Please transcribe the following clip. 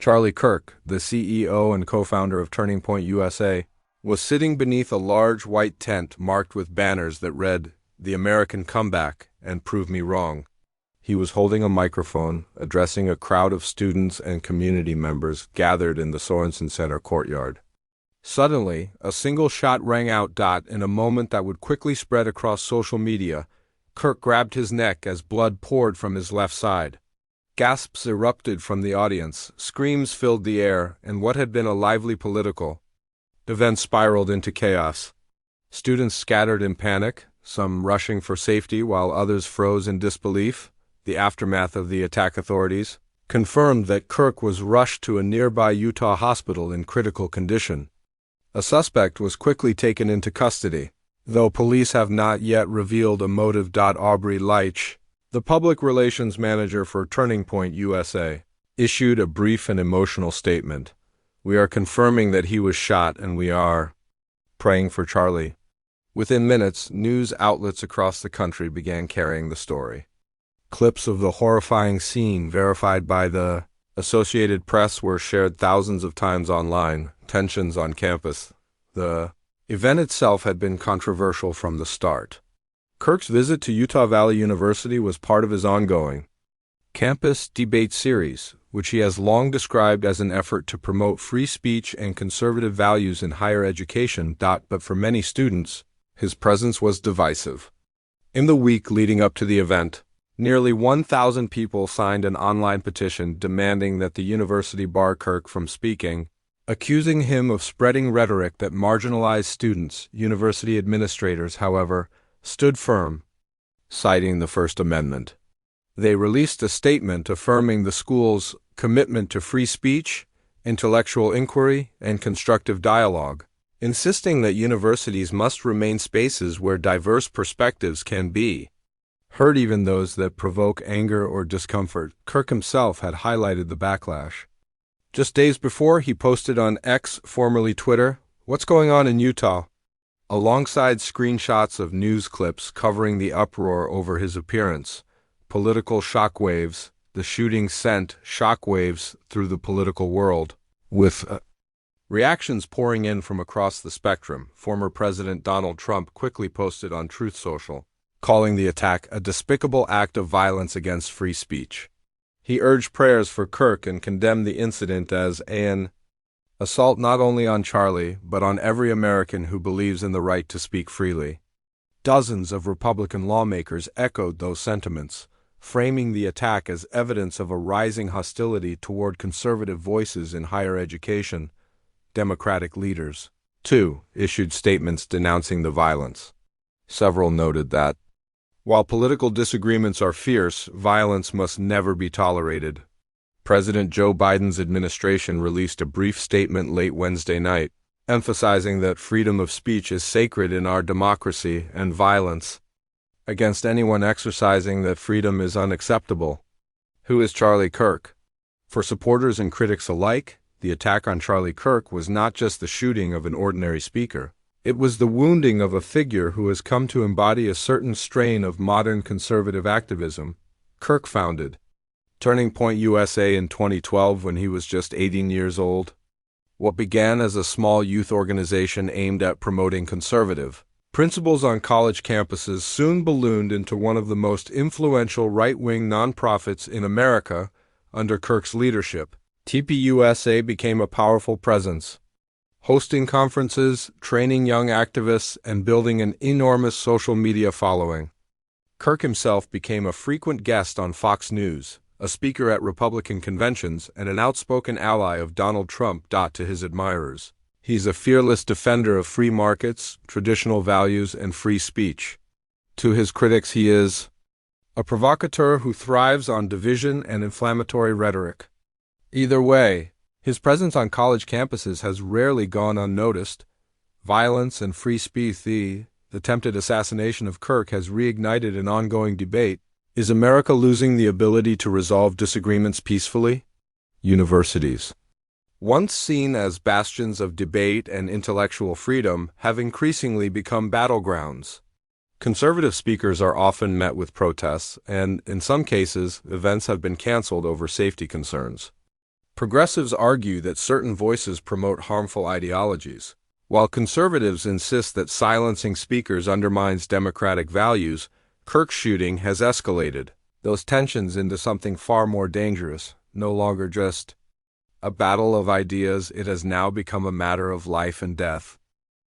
Charlie Kirk, the CEO and co-founder of Turning Point USA, was sitting beneath a large white tent marked with banners that read, "The American Comeback" and "Prove Me Wrong." He was holding a microphone, addressing a crowd of students and community members gathered in the Sorensen Center courtyard. Suddenly, a single shot rang out. In a moment that would quickly spread across social media, Kirk grabbed his neck as blood poured from his left side. Gasps erupted from the audience, screams filled the air, and what had been a lively political event spiraled into chaos. Students scattered in panic, some rushing for safety while others froze in disbelief. The aftermath of the attack authorities confirmed that Kirk was rushed to a nearby Utah hospital in critical condition. A suspect was quickly taken into custody, though police have not yet revealed a motive. Aubrey Laitsch, the public relations manager for Turning Point USA, issued a brief and emotional statement. "We are confirming that he was shot, and we are praying for Charlie." Within minutes, news outlets across the country began carrying the story. Clips of the horrifying scene verified by the Associated Press were shared thousands of times online. Tensions on campus. The event itself had been controversial from the start. Kirk's visit to Utah Valley University was part of his ongoing campus debate series, which he has long described as an effort to promote free speech and conservative values in higher education. But for many students, his presence was divisive. In the week leading up to the event, nearly 1,000 people signed an online petition demanding that the university bar Kirk from speaking, accusing him of spreading rhetoric that marginalized students. University administrators, however, stood firm, citing the First Amendment. They released a statement affirming the school's commitment to free speech, intellectual inquiry, and constructive dialogue, insisting that universities must remain spaces where diverse perspectives can be heard, even those that provoke anger or discomfort. Kirk himself had highlighted the backlash. Just days before, he posted on X, formerly Twitter, "What's going on in Utah?" alongside screenshots of news clips covering the uproar over his appearance. Political shockwaves. The shooting sent shockwaves through the political world, with reactions pouring in from across the spectrum. Former President Donald Trump quickly posted on Truth Social, calling the attack a despicable act of violence against free speech. He urged prayers for Kirk and condemned the incident as an assault not only on Charlie, but on every American who believes in the right to speak freely. Dozens of Republican lawmakers echoed those sentiments, framing the attack as evidence of a rising hostility toward conservative voices in higher education. Democratic leaders, too, issued statements denouncing the violence. Several noted that, while political disagreements are fierce, violence must never be tolerated. President Joe Biden's administration released a brief statement late Wednesday night, emphasizing that freedom of speech is sacred in our democracy and violence against anyone exercising that freedom is unacceptable. Who is Charlie Kirk? For supporters and critics alike, the attack on Charlie Kirk was not just the shooting of an ordinary speaker. It was the wounding of a figure who has come to embody a certain strain of modern conservative activism. Kirk founded Turning Point USA in 2012 when he was just 18 years old. What began as a small youth organization aimed at promoting conservative principles on college campuses soon ballooned into one of the most influential right-wing nonprofits in America under Kirk's leadership. TPUSA became a powerful presence, hosting conferences, training young activists, and building an enormous social media following. Kirk himself became a frequent guest on Fox News, a speaker at Republican conventions, and an outspoken ally of Donald Trump. To his admirers, he's a fearless defender of free markets, traditional values, and free speech. To his critics, he is a provocateur who thrives on division and inflammatory rhetoric. Either way, his presence on college campuses has rarely gone unnoticed. Violence and free speech. The attempted assassination of Kirk has reignited an ongoing debate. Is America losing the ability to resolve disagreements peacefully? Universities, once seen as bastions of debate and intellectual freedom, have increasingly become battlegrounds. Conservative speakers are often met with protests, and, in some cases, events have been canceled over safety concerns. Progressives argue that certain voices promote harmful ideologies, while conservatives insist that silencing speakers undermines democratic values. Kirk's shooting has escalated those tensions into something far more dangerous, no longer just a battle of ideas. It has now become a matter of life and death.